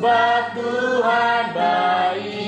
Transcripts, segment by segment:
sebab Tuhan baik.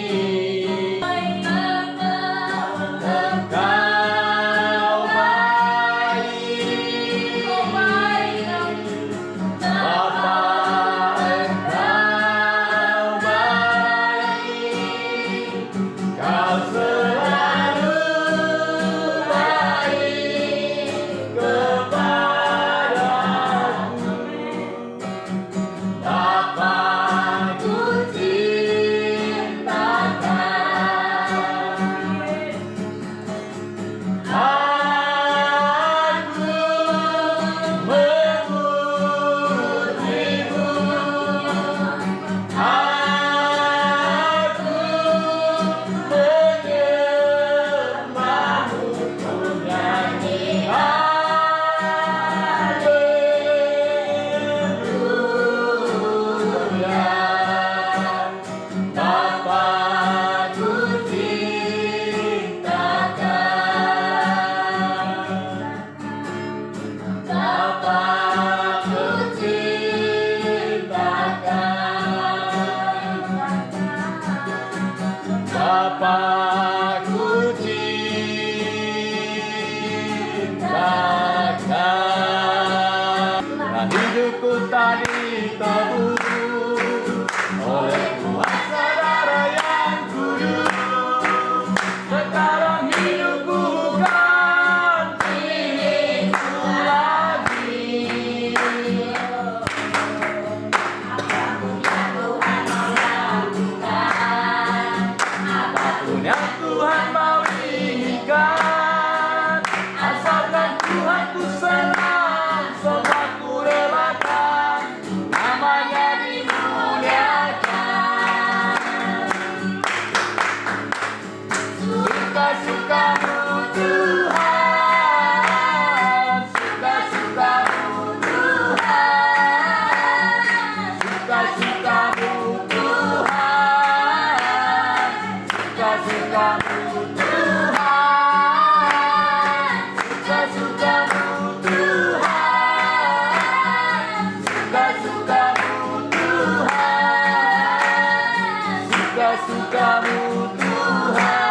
Bapakku cintakan, dan hidupku tadi ditebus oleh kuasa darah yang kudus. Sekarang hidupku bukan milikku lagi. Apapun yang Tuhan mau inginkan, asalkan Tuhan ku senang, sebab ku relakan namanya dimuliakan. Suka-sukamu Tuhan, suka-sukamu Tuhan, suka-sukamu Tuhan, suka-sukamu Tuhan, suka-sukamu Tuhan, suka-sukamu Tuhan, suka-sukamu Tuhan,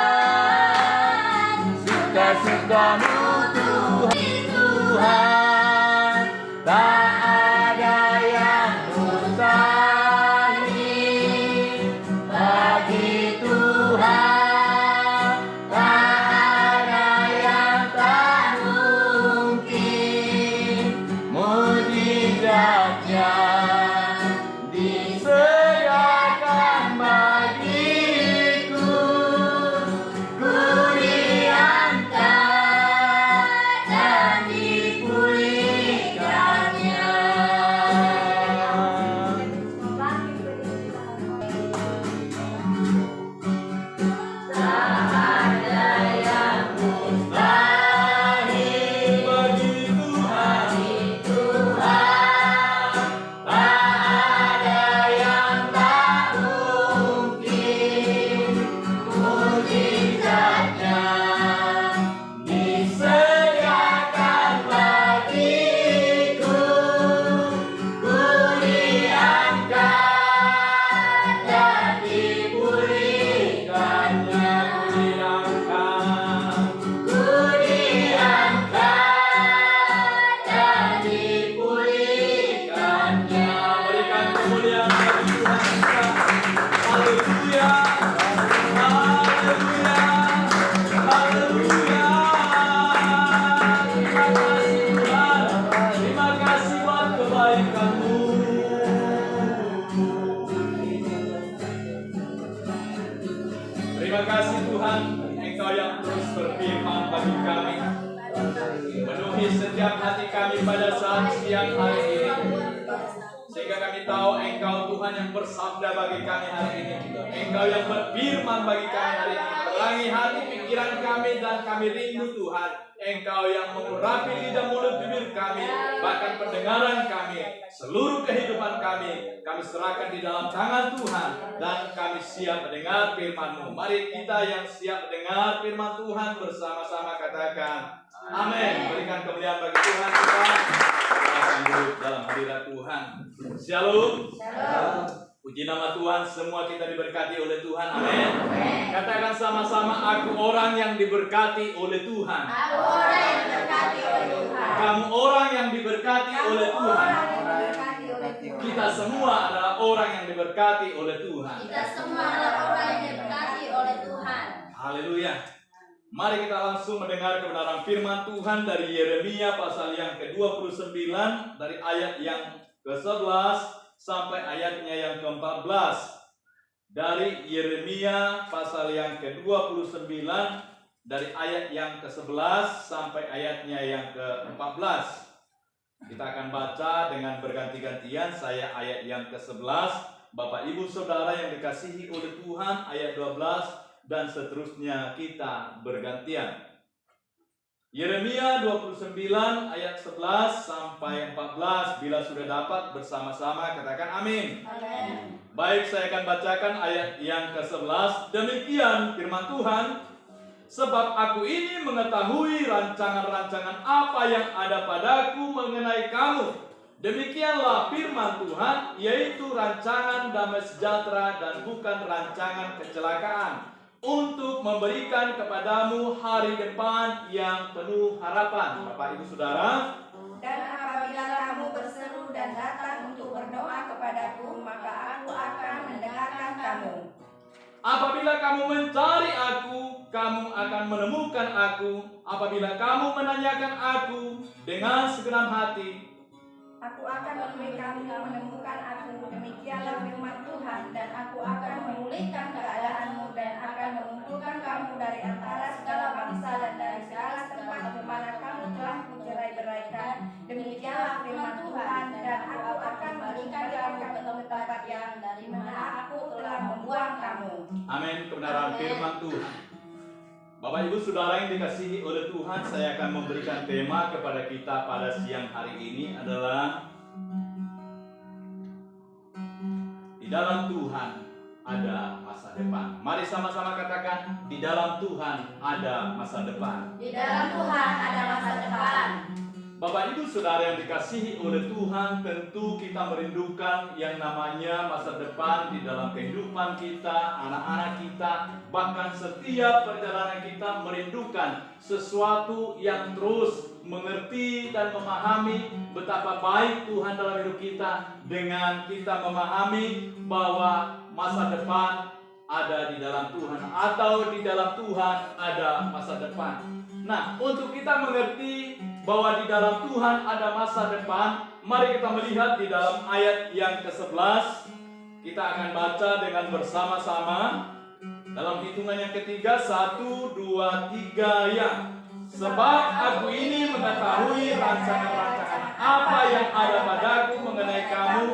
suka-sukamu Tuhan. Tak ada yang mustahil bagi Tuhan, tak ada yang tak mungkin. Mujizatnya disediakan bagiku, ku diangkat dan dipulihkannya. Tak ada yang mustahil bagi Tuhan, tak ada yang tak mungkin. Mujizatnya disediakan bagiku, ku diangkat dan dipulihkannya. Ku diangkat dan dipulihkannya. Berikan kemuliaan bagi Tuhan kita. Haleluya, haleluya, haleluya. Terima kasih Tuhan, terima kasih buat kebaikan-Mu. Terima kasih Tuhan, Engkau yang terus berfirman bagi kami, memenuhi setiap hati kami pada saat siang hari ini, sehingga kami tahu Engkau Tuhan yang bersabda bagi kami hari ini. Engkau yang berfirman bagi kami hari ini, menerangi hati pikiran kami, dan kami rindu Tuhan. Engkau yang mengurapi lidah mulut bibir kami, bahkan pendengaran kami, seluruh kehidupan kami serahkan di dalam tangan Tuhan, dan kami siap mendengar firman-Mu. Mari kita yang siap mendengar firman Tuhan bersama-sama katakan amin. Berikan kemuliaan bagi Tuhan kita. Kita akan duduk dalam hadirat Tuhan. Shalom. Shalom. Puji nama Tuhan, semua kita diberkati oleh Tuhan. Amin. Katakan sama-sama, aku orang yang diberkati oleh Tuhan. Aku orang yang diberkati oleh Tuhan. Kamu orang yang diberkati oleh Tuhan. Kita semua adalah orang yang diberkati oleh Tuhan. Kita semua adalah orang yang diberkati oleh Tuhan. Haleluya. Mari kita langsung mendengar kebenaran firman Tuhan dari Yeremia pasal yang ke-29 dari ayat yang ke-11 sampai ayatnya yang ke-14. Dari Yeremia pasal yang ke-29 dari ayat yang ke-11 sampai ayatnya yang ke-14. Kita akan baca dengan berganti-gantian. Saya ayat yang ke-11, Bapak Ibu Saudara yang dikasihi oleh Tuhan ayat 12, dan seterusnya kita bergantian. Yeremia 29 ayat 11 sampai 14. Bila sudah dapat bersama-sama katakan amin. Amin. Baik, saya akan bacakan ayat yang ke-11. Demikian firman Tuhan, sebab aku ini mengetahui rancangan-rancangan apa yang ada padaku mengenai kamu. Demikianlah firman Tuhan, yaitu rancangan damai sejahtera dan bukan rancangan kecelakaan, untuk memberikan kepadamu hari depan yang penuh harapan. Bapak Ibu Saudara, Dan apabila kamu berseru dan datang untuk berdoa kepadaku, maka aku akan mendengarkan kamu. apabila kamu mencari aku, kamu akan menemukan aku. Apabila kamu menanyakan aku dengan segenap hati, Aku akan menemui kamu menemukan aku. Demikianlah firman Tuhan. Dan aku akan memulihkan keadaanmu dan akan mengumpulkan kamu dari antara segala bangsa dan dari segala tempat di mana kamu telah kucerai-beraikan. Demikianlah firman Tuhan. Dan aku akan memberikan kamu ke tempat yang dari mana aku telah membuang kamu. amin. Kebenaran firman Tuhan. Bapak Ibu Saudara yang dikasihi oleh Tuhan, saya akan memberikan tema kepada kita pada siang hari ini adalah di dalam Tuhan ada masa depan. Mari sama-sama katakan, di dalam Tuhan ada masa depan. Di dalam Tuhan ada masa depan. Bapak Ibu Saudara yang dikasihi oleh Tuhan, tentu kita merindukan yang namanya masa depan di dalam kehidupan kita, anak-anak kita, bahkan setiap perjalanan kita merindukan sesuatu yang terus mengerti dan memahami betapa baik Tuhan dalam hidup kita, dengan kita memahami bahwa masa depan ada di dalam Tuhan, atau di dalam Tuhan ada masa depan. Nah, untuk kita mengerti bahwa di dalam Tuhan ada masa depan, mari kita melihat di dalam ayat yang ke-11. Kita akan baca dengan bersama-sama dalam hitungan yang ketiga. 1, 2, 3 ya. Sebab aku ini mengetahui rancangan-rancangan apa yang ada padaku mengenai kamu.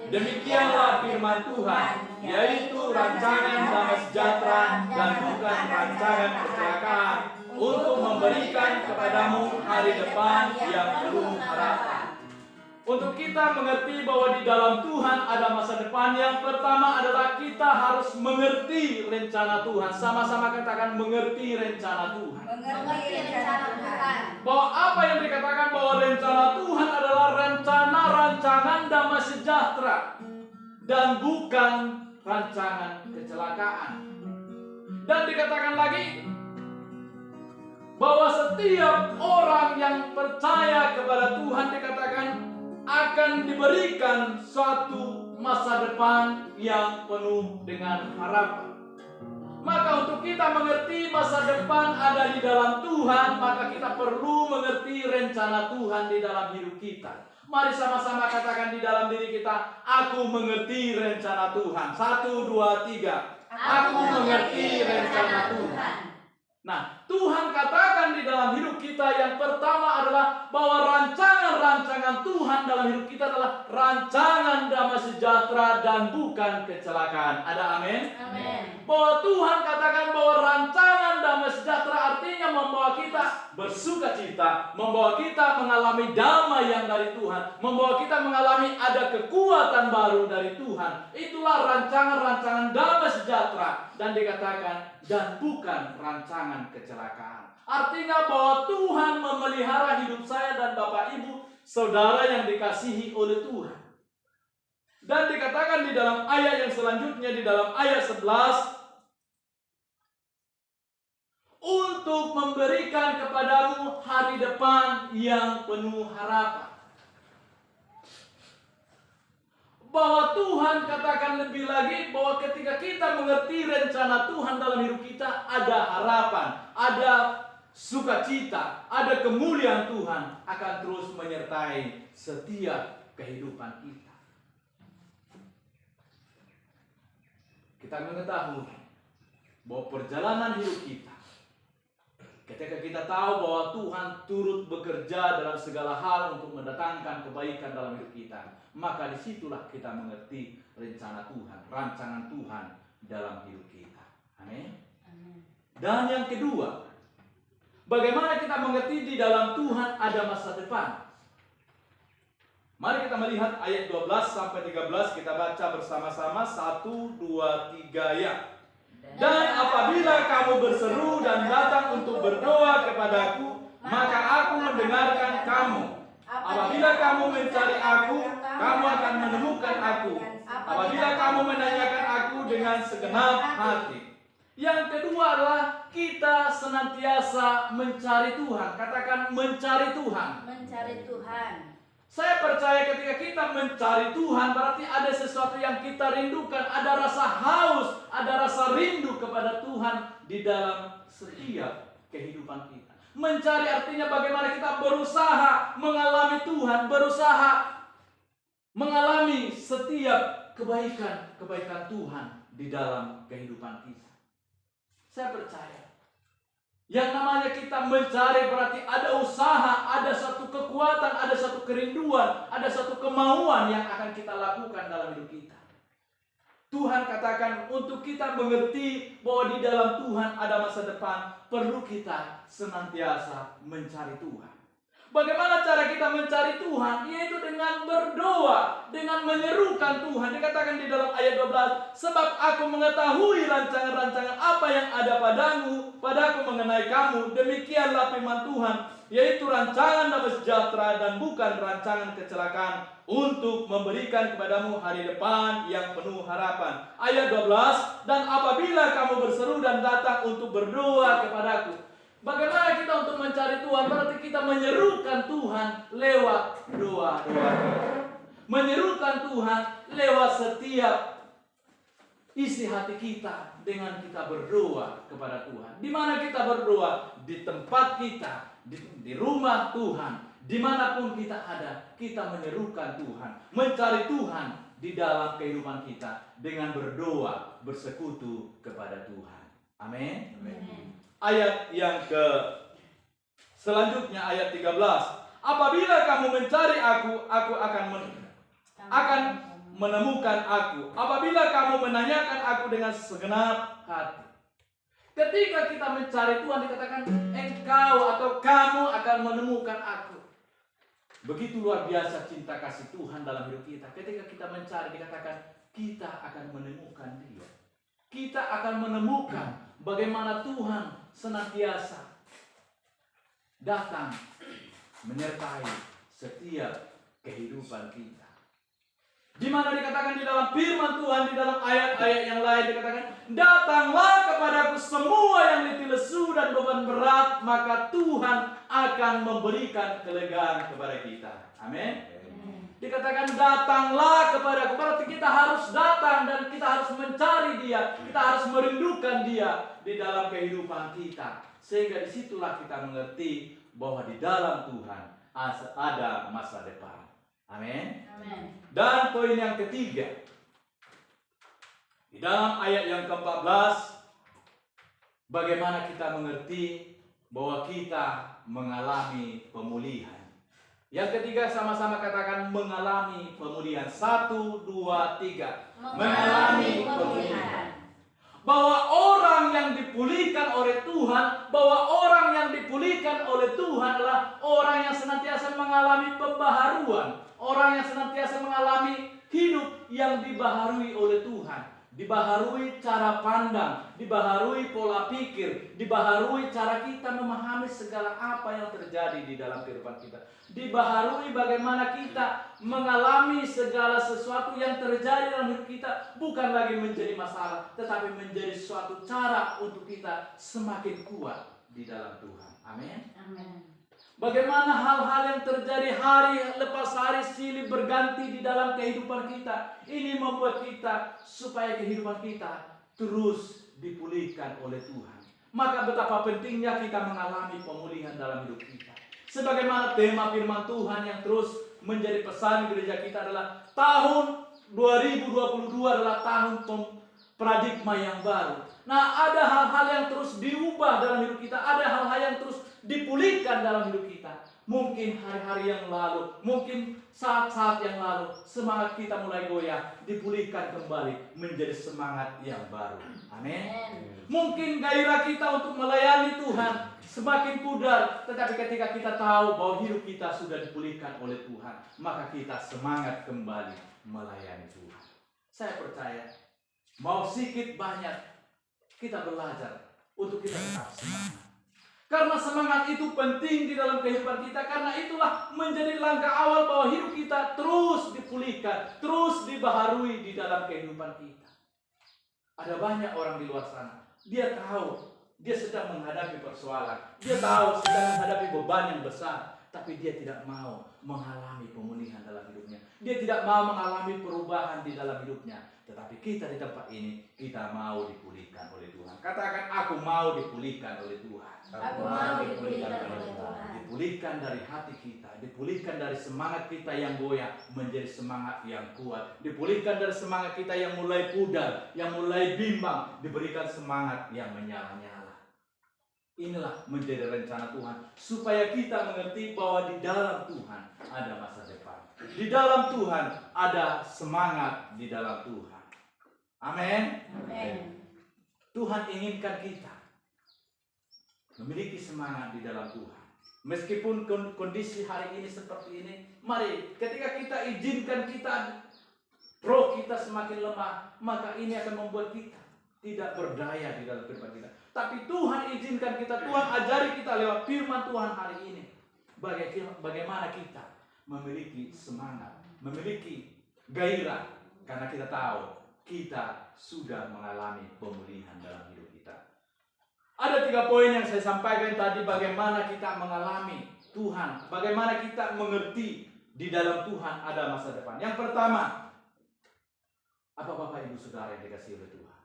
Demikianlah firman Tuhan, yaitu rancangan damai sejahtera dan bukan rancangan kecelakaan, untuk memberikan kepadamu hari depan yang penuh harapan. Untuk kita mengerti bahwa di dalam Tuhan ada masa depan, yang pertama adalah kita harus mengerti rencana Tuhan. Sama-sama katakan, mengerti rencana Tuhan. Mengerti rencana Tuhan. Bahwa apa yang dikatakan bahwa rencana Tuhan adalah rencana rancangan damai sejahtera dan bukan rancangan kecelakaan. Dan dikatakan lagi bahwa setiap orang yang percaya kepada Tuhan, dikatakan akan diberikan suatu masa depan yang penuh dengan harapan. Maka untuk kita mengerti masa depan ada di dalam Tuhan, maka kita perlu mengerti rencana Tuhan di dalam hidup kita. Mari sama-sama katakan di dalam diri kita, aku mengerti rencana Tuhan. 1, 2, 3. Aku mengerti rencana Tuhan. Nah, Tuhan katakan di dalam hidup kita, yang pertama adalah bahwa rancangan-rancangan Tuhan dalam hidup kita adalah rancangan damai sejahtera dan bukan kecelakaan. Ada amin? Amin. Bahwa Tuhan katakan bahwa rancangan damai sejahtera artinya membawa kita bersuka cita, membawa kita mengalami damai yang dari Tuhan, membawa kita mengalami ada kekuatan baru dari Tuhan. Itulah rancangan-rancangan damai sejahtera, dan dikatakan dan bukan rancangan kecelakaan. Artinya bahwa Tuhan memelihara hidup saya dan Bapak Ibu Saudara yang dikasihi oleh Tuhan. Dan dikatakan di dalam ayat yang selanjutnya, di dalam ayat 11, untuk memberikan kepadamu hari depan yang penuh harapan. Bahwa Tuhan katakan lebih lagi bahwa ketika kita mengerti rencana Tuhan dalam hidup kita, ada harapan, ada sukacita, ada kemuliaan Tuhan akan terus menyertai setiap kehidupan kita. Kita mengetahui bahwa perjalanan hidup kita, ketika kita tahu bahwa Tuhan turut bekerja dalam segala hal untuk mendatangkan kebaikan dalam hidup kita, maka disitulah kita mengerti rencana Tuhan, rancangan Tuhan dalam hidup kita. Amin. Dan yang kedua, bagaimana kita mengerti di dalam Tuhan ada masa depan. Mari kita melihat ayat 12 sampai 13, kita baca bersama-sama 1, 2, 3 ya. Dan apabila kamu berseru dan datang untuk berdoa kepadaku, maka aku mendengarkan kamu. Apabila kamu mencari aku, kamu akan menemukan aku. Apabila kamu menanyakan aku dengan segenap hati. Yang kedua adalah kita senantiasa mencari Tuhan. Katakan mencari Tuhan. Mencari Tuhan. Saya percaya ketika kita mencari Tuhan, berarti ada sesuatu yang kita rindukan. Ada rasa haus, ada rasa rindu kepada Tuhan di dalam setiap kehidupan kita. Mencari artinya bagaimana kita berusaha mengalami Tuhan, berusaha mengalami setiap kebaikan Tuhan di dalam kehidupan kita. Saya percaya yang namanya kita mencari berarti ada usaha, ada satu kekuatan, ada satu kerinduan, ada satu kemauan yang akan kita lakukan dalam hidup kita. Tuhan katakan untuk kita mengerti bahwa di dalam Tuhan ada masa depan, perlu kita senantiasa mencari Tuhan. Bagaimana cara kita mencari Tuhan? Yaitu dengan berdoa, dengan menyerukan Tuhan. Dikatakan di dalam ayat 12, sebab aku mengetahui rancangan-rancangan apa yang ada padaku mengenai kamu. Demikianlah firman Tuhan, yaitu rancangan damai sejahtera dan bukan rancangan kecelakaan, untuk memberikan kepadamu hari depan yang penuh harapan. Ayat 12, dan apabila kamu berseru dan datang untuk berdoa kepadaku. Bagaimana kita untuk mencari Tuhan? Berarti kita menyerukan Tuhan lewat doa-doa. Menyerukan Tuhan lewat setiap isi hati kita dengan kita berdoa kepada Tuhan. Di mana kita berdoa? Di tempat kita, di rumah Tuhan, dimanapun kita ada, kita menyerukan Tuhan, mencari Tuhan di dalam kehidupan kita dengan berdoa, bersekutu kepada Tuhan. Amin. Amin. Ayat yang selanjutnya ayat 13. Apabila kamu mencari aku akan menemukan aku. Apabila kamu menanyakan aku dengan segenap hati. Ketika kita mencari Tuhan dikatakan engkau atau kamu akan menemukan aku. Begitu luar biasa cinta kasih Tuhan dalam hidup kita. Ketika kita mencari dikatakan kita akan menemukan Dia. Kita akan menemukan bagaimana Tuhan senantiasa datang menyertai setiap kehidupan kita. Di mana dikatakan di dalam firman Tuhan, di dalam ayat-ayat yang lain dikatakan, datanglah kepadaku semua yang letih lesu dan beban berat, maka Tuhan akan memberikan kelegaan kepada kita. Amin. Dikatakan datanglah kepadaku, berarti kita harus datang dan kita harus mencari Dia, kita harus merindukan Dia di dalam kehidupan kita. Sehingga disitulah kita mengerti bahwa di dalam Tuhan ada masa depan. Amin. Amin. Dan poin yang ketiga, di dalam ayat yang ke-14, bagaimana kita mengerti bahwa kita mengalami pemulihan. Yang ketiga sama-sama katakan mengalami pemulihan. 1, 2, 3. Mengalami pemulihan. Bahwa orang yang dipulihkan oleh Tuhan, bahwa orang yang dipulihkan oleh Tuhan adalah orang yang senantiasa mengalami pembaharuan. Orang yang senantiasa mengalami hidup yang dibaharui oleh Tuhan. dibaharui cara pandang, dibaharui pola pikir, dibaharui cara kita memahami segala apa yang terjadi di dalam kehidupan kita, dibaharui bagaimana kita mengalami segala sesuatu yang terjadi dalam hidup kita, bukan lagi menjadi masalah, tetapi menjadi suatu cara untuk kita semakin kuat di dalam Tuhan. Amin. Amin. Bagaimana hal-hal yang terjadi hari lepas hari silih berganti di dalam kehidupan kita. Ini membuat kita supaya kehidupan kita terus dipulihkan oleh Tuhan. Maka betapa pentingnya kita mengalami pemulihan dalam hidup kita. Sebagaimana tema firman Tuhan yang terus menjadi pesan gereja kita adalah tahun 2022 adalah tahun paradigma yang baru. Nah, ada hal-hal yang terus diubah dalam hidup kita, ada hal-hal yang terus dipulihkan dalam hidup kita. Mungkin hari-hari yang lalu, mungkin saat-saat yang lalu, semangat kita mulai goyah, dipulihkan kembali menjadi semangat yang baru. Amin. Mungkin gairah kita untuk melayani Tuhan semakin pudar, tetapi ketika kita tahu bahwa hidup kita sudah dipulihkan oleh Tuhan, maka kita semangat kembali melayani Tuhan. Saya percaya, mau sedikit banyak, kita belajar untuk kita tetap semangat. Karena semangat itu penting di dalam kehidupan kita. Karena itulah menjadi langkah awal bahwa hidup kita terus dipulihkan, terus dibaharui di dalam kehidupan kita. Ada banyak orang di luar sana, dia tahu dia sedang menghadapi persoalan, dia tahu sedang menghadapi beban yang besar, tapi dia tidak mau mengalami pemulihan dalam hidupnya. Dia tidak mau mengalami perubahan di dalam hidupnya. Tetapi kita di tempat ini, kita mau dipulihkan oleh Tuhan. Katakan, aku mau dipulihkan oleh Tuhan. Aku mau dipulihkan oleh Tuhan. Dipulihkan dari hati kita, dipulihkan dari semangat kita yang goyah menjadi semangat yang kuat. Dipulihkan dari semangat kita yang mulai pudar, yang mulai bimbang, diberikan semangat yang menyala-nyala. Inilah menjadi rencana Tuhan, supaya kita mengerti bahwa di dalam Tuhan ada masa depan. Di dalam Tuhan ada semangat di dalam Tuhan. Amin. Amin. Tuhan inginkan kita memiliki semangat di dalam Tuhan. Meskipun kondisi hari ini seperti ini, mari ketika kita izinkan roh kita semakin lemah, maka ini akan membuat kita tidak berdaya di dalam kehidupan kita. Tapi Tuhan izinkan kita, Tuhan ajari kita lewat firman Tuhan hari ini, bagaimana kita memiliki semangat, memiliki gairah, karena kita tahu kita sudah mengalami pemulihan dalam hidup kita. Ada 3 poin yang saya sampaikan tadi, bagaimana kita mengalami Tuhan, bagaimana kita mengerti di dalam Tuhan ada masa depan. Yang pertama, apa Bapak Ibu Saudara yang dikasihi oleh Tuhan?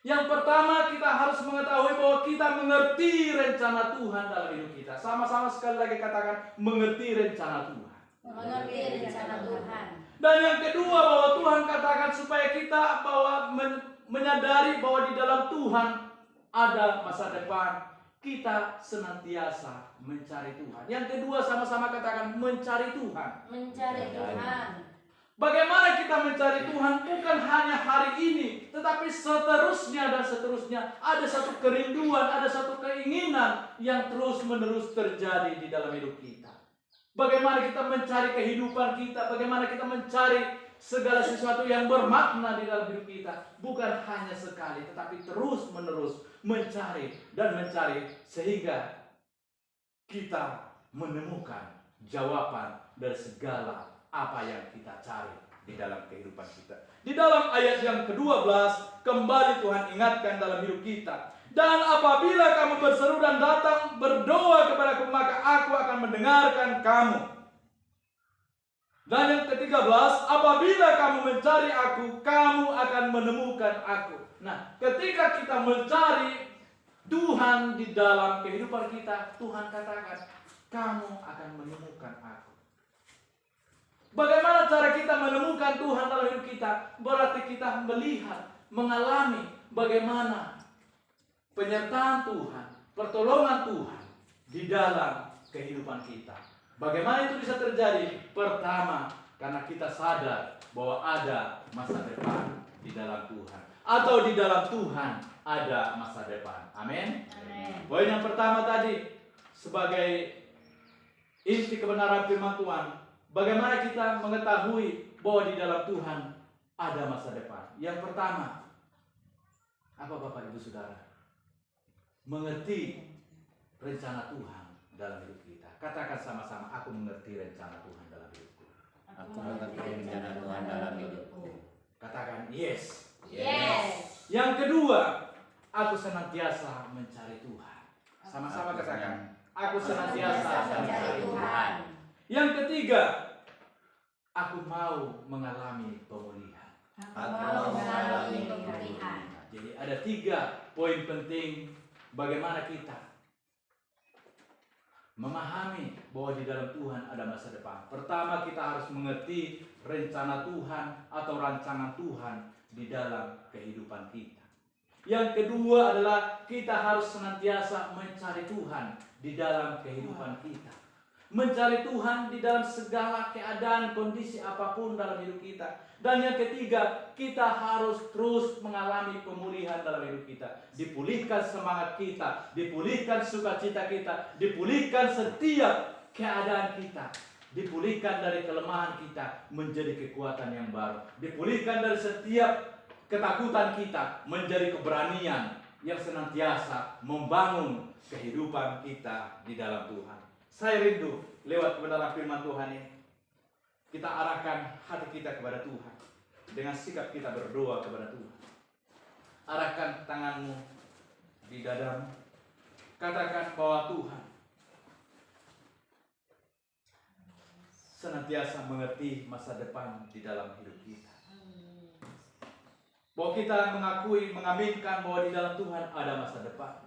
Yang pertama, kita harus mengetahui bahwa kita mengerti rencana Tuhan dalam hidup kita. Sama-sama sekali lagi katakan, mengerti rencana Tuhan. Mengerti rencana Tuhan. Dan yang kedua, bahwa Tuhan katakan supaya kita menyadari bahwa di dalam Tuhan ada masa depan. Kita senantiasa mencari Tuhan. Yang kedua, sama-sama katakan mencari Tuhan. Mencari Tuhan. Bagaimana kita mencari Tuhan? Bukan hanya hari ini, tetapi seterusnya dan seterusnya. Ada satu kerinduan, ada satu keinginan yang terus-menerus terjadi di dalam hidup kita. Bagaimana kita mencari kehidupan kita, bagaimana kita mencari segala sesuatu yang bermakna di dalam hidup kita. Bukan hanya sekali, tetapi terus-menerus mencari dan mencari, sehingga kita menemukan jawaban dari segala apa yang kita cari di dalam kehidupan kita. Di dalam ayat yang ke-12, kembali Tuhan ingatkan dalam hidup kita. Dan apabila kamu berseru dan datang berdoa kepadaku, maka aku akan mendengarkan kamu. Dan yang ke-13, apabila kamu mencari aku, kamu akan menemukan aku. Nah, ketika kita mencari Tuhan di dalam kehidupan kita, Tuhan katakan, kamu akan menemukan aku. Bagaimana cara kita menemukan Tuhan dalam hidup kita? Berarti kita melihat, mengalami bagaimana penyertaan Tuhan, pertolongan Tuhan di dalam kehidupan kita. Bagaimana itu bisa terjadi? Pertama, karena kita sadar bahwa ada masa depan di dalam Tuhan, atau di dalam Tuhan ada masa depan. Amin. Poin yang pertama tadi, sebagai inti kebenaran firman Tuhan, bagaimana kita mengetahui bahwa di dalam Tuhan ada masa depan? Yang pertama, Apa Bapak Ibu Saudara? Mengerti rencana Tuhan dalam hidup kita. Katakan sama-sama, aku mengerti rencana Tuhan dalam hidupku. Aku mengerti rencana Tuhan dalam hidupku. Katakan yes. Yes. Yang kedua, aku senantiasa mencari Tuhan. Sama-sama katakan, aku senantiasa mencari Tuhan. Yang ketiga, aku mau mengalami pemulihan. Aku mau mengalami pemulihan. Jadi ada 3 poin penting bagaimana kita memahami bahwa di dalam Tuhan ada masa depan. Pertama, kita harus mengerti rencana Tuhan atau rancangan Tuhan di dalam kehidupan kita. Yang kedua adalah kita harus senantiasa mencari Tuhan di dalam kehidupan kita. Mencari Tuhan di dalam segala keadaan, kondisi apapun dalam hidup kita. Dan yang ketiga, kita harus terus mengalami pemulihan dalam hidup kita. Dipulihkan semangat kita, dipulihkan sukacita kita, dipulihkan setiap keadaan kita. Dipulihkan dari kelemahan kita menjadi kekuatan yang baru. Dipulihkan dari setiap ketakutan kita menjadi keberanian yang senantiasa membangun kehidupan kita di dalam Tuhan. Saya rindu lewat kebenaran firman Tuhan ini, kita arahkan hati kita kepada Tuhan dengan sikap kita berdoa kepada Tuhan. Arahkan tanganmu di dadamu, katakan bahwa Tuhan senantiasa mengerti masa depan di dalam hidup kita. Bahwa kita mengakui, mengaminkan bahwa di dalam Tuhan ada masa depan.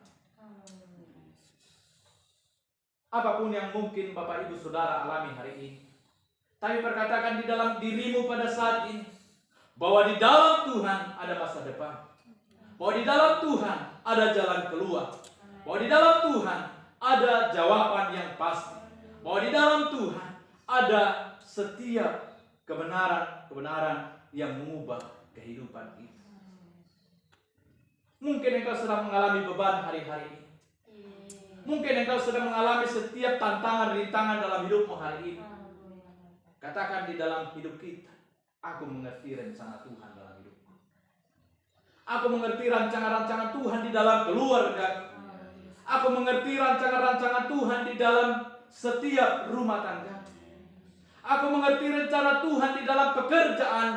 Apapun yang mungkin Bapak Ibu Saudara alami hari ini, tapi perkatakan di dalam dirimu pada saat ini bahwa di dalam Tuhan ada masa depan, bahwa di dalam Tuhan ada jalan keluar, bahwa di dalam Tuhan ada jawaban yang pasti, bahwa di dalam Tuhan ada setiap kebenaran yang mengubah kehidupan kita. Mungkin engkau sedang mengalami beban hari-hari ini. Mungkin engkau sedang mengalami setiap tantangan, rintangan dalam hidupmu hari ini. Katakan di dalam hidup kita, aku mengerti rencana Tuhan dalam hidupku. Aku mengerti rancangan-rancangan Tuhan di dalam keluarga. Aku mengerti rancangan-rancangan Tuhan di dalam setiap rumah tangga. Aku mengerti rencana Tuhan di dalam pekerjaan.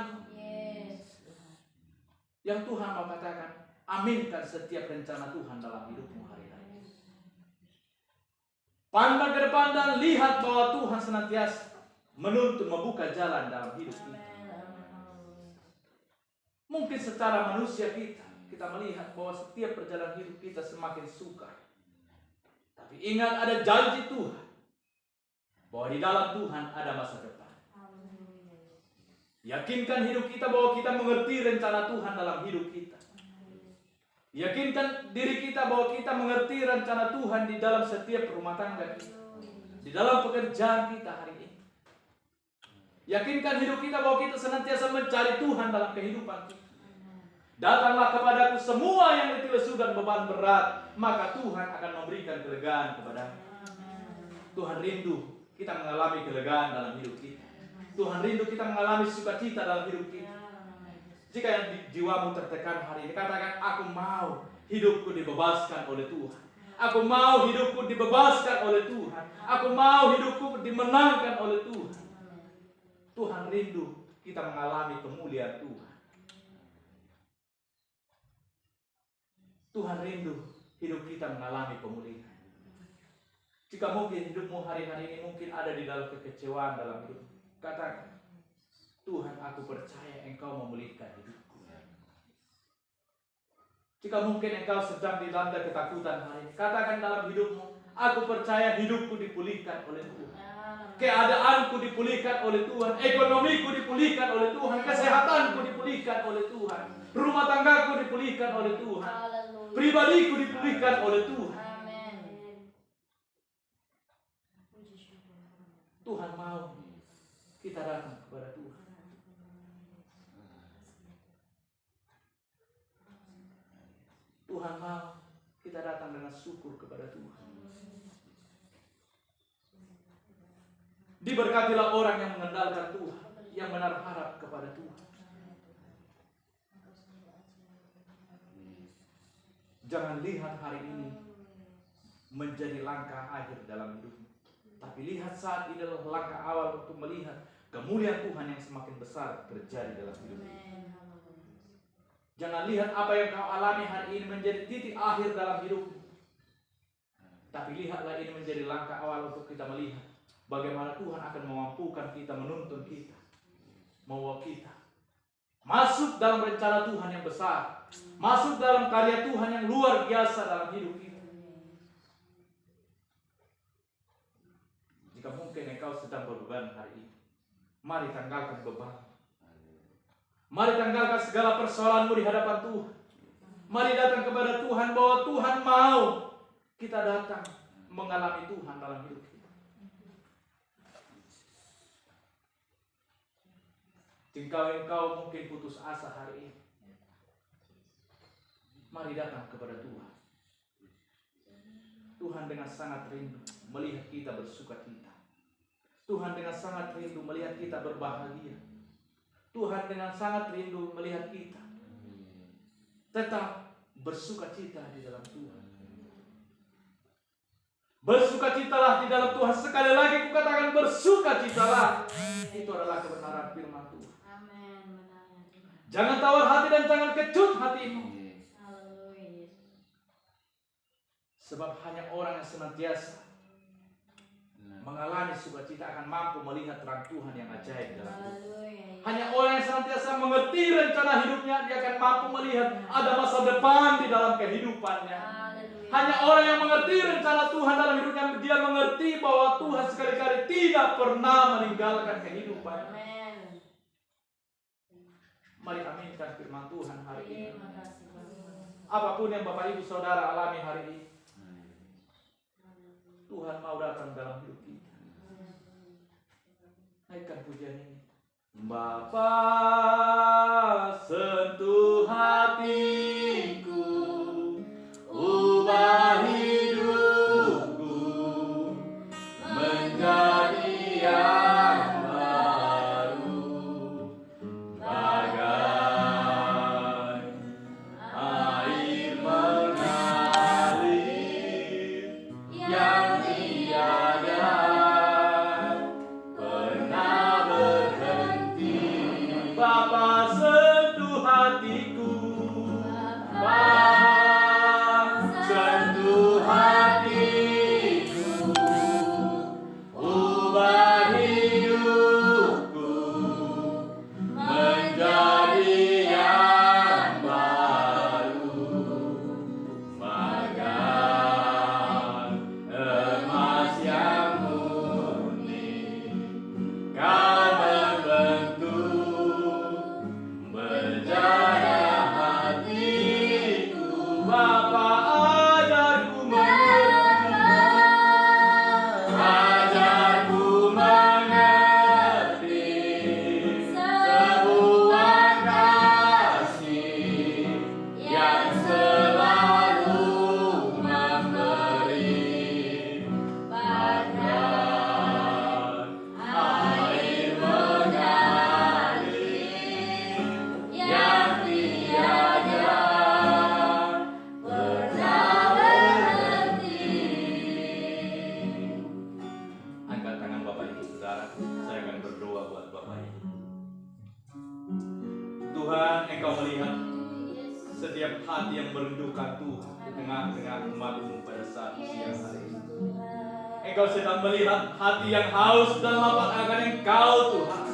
Yang Tuhan mau katakan, aminkan setiap rencana Tuhan dalam hidupmu hari-hari. Pandang ke depan dan lihat bahwa Tuhan senantiasa menuntun, membuka jalan dalam hidup kita. Mungkin secara manusia kita melihat bahwa setiap perjalanan hidup kita semakin sukar. Tapi ingat, ada janji Tuhan bahwa di dalam Tuhan ada masa depan. Yakinkan hidup kita bahwa kita mengerti rencana Tuhan dalam hidup kita. Yakinkan diri kita bahwa kita mengerti rencana Tuhan di dalam setiap rumah tangga kita, di dalam pekerjaan kita hari ini. Yakinkan hidup kita bahwa kita senantiasa mencari Tuhan dalam kehidupan kita. Datanglah kepadaku semua yang letih lesu dan beban berat, maka Tuhan akan memberikan kelegaan kepadamu. Tuhan rindu kita mengalami kelegaan dalam hidup kita. Tuhan rindu kita mengalami sukacita dalam hidup kita. Jika yang jiwamu tertekan hari ini, katakan, aku mau hidupku dibebaskan oleh Tuhan. Aku mau hidupku dibebaskan oleh Tuhan. Aku mau hidupku dimenangkan oleh Tuhan. Tuhan rindu kita mengalami kemuliaan Tuhan. Tuhan rindu hidup kita mengalami pemulihan. Jika mungkin hidupmu hari-hari ini mungkin ada di dalam kekecewaan dalam hidup, katakan, Tuhan, aku percaya Engkau memulihkan hidupku. Jika mungkin engkau sedang dilanda ketakutan hari ini, katakan dalam hidupmu, aku percaya hidupku dipulihkan oleh Tuhan. Keadaanku dipulihkan oleh Tuhan, ekonomiku dipulihkan oleh Tuhan, kesehatanku dipulihkan oleh Tuhan, rumah tanggaku dipulihkan oleh Tuhan, pribadiku dipulihkan oleh Tuhan. Tuhan mau kita datang kepada Tuhan. Tuhan mau kita datang dengan syukur kepada Tuhan. Diberkatilah orang yang mengandalkan Tuhan, yang menaruh harap kepada Tuhan. Jangan lihat hari ini menjadi langkah akhir dalam hidup, tapi lihat saat ini adalah langkah awal untuk melihat kemuliaan Tuhan yang semakin besar terjadi dalam hidup. Jangan lihat apa yang kau alami hari ini menjadi titik akhir dalam hidup, tapi lihatlah ini menjadi langkah awal untuk kita melihat bagaimana Tuhan akan memampukan kita, menuntun kita, membawa kita masuk dalam rencana Tuhan yang besar, masuk dalam karya Tuhan yang luar biasa dalam hidup kita. Jika mungkin engkau sedang berbeban hari ini, mari tanggalkan beban. Mari tanggalkan segala persoalanmu di hadapan Tuhan. Mari datang kepada Tuhan, bahwa Tuhan mau kita datang mengalami Tuhan dalam hidup kita. Jika engkau mungkin putus asa hari ini, mari datang kepada Tuhan. Tuhan dengan sangat rindu melihat kita bersukacita. Tuhan dengan sangat rindu melihat kita berbahagia. Tuhan dengan sangat rindu melihat kita tetap bersukacita di dalam Tuhan. Bersukacitalah di dalam Tuhan. Sekali lagi kukatakan bersukacitalah. Itu adalah kebenaran firman Tuhan. Jangan tawar hati dan jangan kecut hatimu. Sebab hanya orang yang senantiasa mengalami sukacita akan mampu melihat terang Tuhan yang ajaib dalam hidup. Hanya orang yang senantiasa mengerti rencana hidupnya, dia akan mampu melihat ada masa depan di dalam kehidupannya. Hanya orang yang mengerti rencana Tuhan dalam hidupnya, dia mengerti bahwa Tuhan sekali-kali tidak pernah meninggalkan kehidupan. Mari aminkan firman Tuhan hari ini. Apapun yang Bapak Ibu Saudara alami hari ini, Tuhan mau datang dalam hidup kita. Naikkan pujian ini. Bapa, sentuh hatiku, ubah hidupku menjadi yang baru, bagai air mengalir yang tiada pernah berhenti. Bapa, sentuh hatiku, Bapa, sentuh hatiku, ubah hidupku menjadi yang baru, bagai emas yang murni. Kau membentuk berjaya hatiku. Bapa, ajarku mengerti sebuah kasih yang selalu memberi, bagai air mengalir yang tiada pernah berhenti. Angkat tangan Bapak Ibu Saudara, saya akan berdoa buat Bapak Ibu. Tuhan, Engkau melihat setiap hati yang merindukan Tuhan di tengah-tengah umat-Mu pada saat siang hari ini. Engkau sedang melihat hati yang haus dan lapar akan Engkau, Tuhan.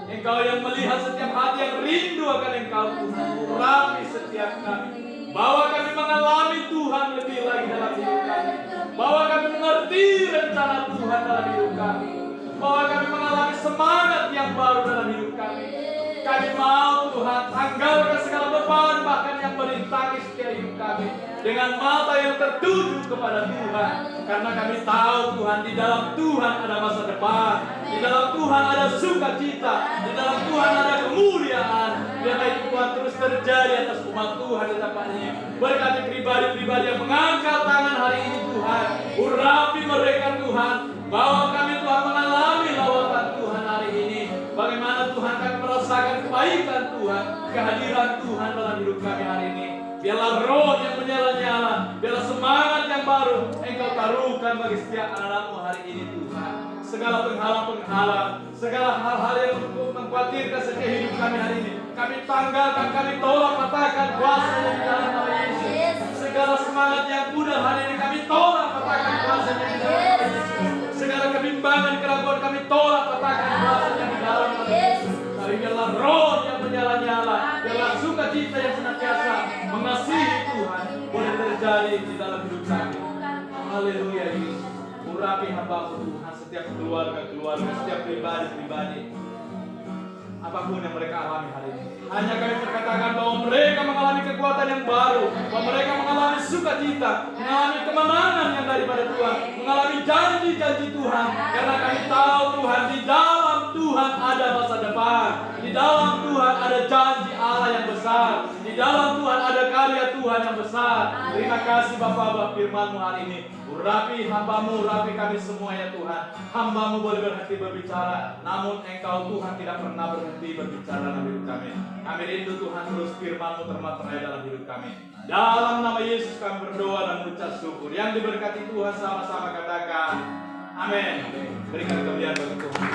Engkau yang melihat setiap hati yang rindu akan Engkau, Tuhan. Urapi setiap kami, bahwa kami mengalami Tuhan lebih lagi dalam hidup kami, bahwa kami mengerti rencana Tuhan dalam hidup kami, bahwa kami mengalami semangat yang baru dalam hidup kami. Kami mau, Tuhan, tanggalkan segala beban bahkan yang merintangi setiap hidup kami dengan mata yang tertuju kepada Tuhan, karena kami tahu, Tuhan, di dalam Tuhan ada masa depan, di dalam Tuhan ada sukacita, di dalam Tuhan ada kemuliaan. Biarlah itu, Tuhan, terus terjadi atas umat Tuhan di tempat ini. Berkati pribadi-pribadi yang mengangkat tangan hari ini, Tuhan. Urapi mereka, Tuhan, bahwa kami, Tuhan, mengalami lawatan Tuhan hari ini. Bagaimana Tuhan kami merasakan kebaikan Tuhan, kehadiran Tuhan dalam hidup kami hari ini. Biarlah roh yang menyala-nyala, biarlah semangat yang baru Engkau taruhkan bagi setiap anak-anak-Mu hari ini Tuhan. Segala penghalang-penghalang, segala hal-hal yang mengkhawatirkan setiap hidup kami hari ini, kami tanggalkan, kami tolak, patahkan kuasanya di dalam nama Yesus. Segala semangat yang pudar hari ini kami tolak, patahkan kuasanya di dalam nama Yesus. Segala kebimbangan, keraguan kami tolak, patahkan kuasanya di dalam nama Yesus. Tapi biarlah roh yang menyala-nyala, biarlah sukacita yang senantiasa mengasihi Tuhan boleh terjadi di dalam hidup kami. Haleluya Yesus. Urapi hamba-Mu Tuhan, setiap keluarga-keluarga, setiap pribadi-pribadi, apapun yang mereka alami hari ini. Hanya kami berkatakan bahwa mereka mengalami kekuatan yang baru, bahwa mereka mengalami sukacita, mengalami kemenangan yang daripada Tuhan, mengalami janji-janji Tuhan. Karena kami tahu Tuhan, di dalam Tuhan ada masa depan, di dalam Tuhan ada janji Allah yang besar, di dalam Tuhan ada karya Tuhan yang besar. Terima kasih Bapa firman-Mu hari ini. Urapi hamba-Mu, urapi kami semua ya Tuhan. Hamba-Mu boleh berhenti berbicara, namun Engkau Tuhan tidak pernah berhenti berbicara dalam hidup kami. Kami rindu Tuhan terus firman-Mu termaterai dalam hidup kami. Dalam nama Yesus kami berdoa dan mengucap syukur. Yang diberkati Tuhan sama-sama katakan amin. Berikan kemuliaan bagi Tuhan.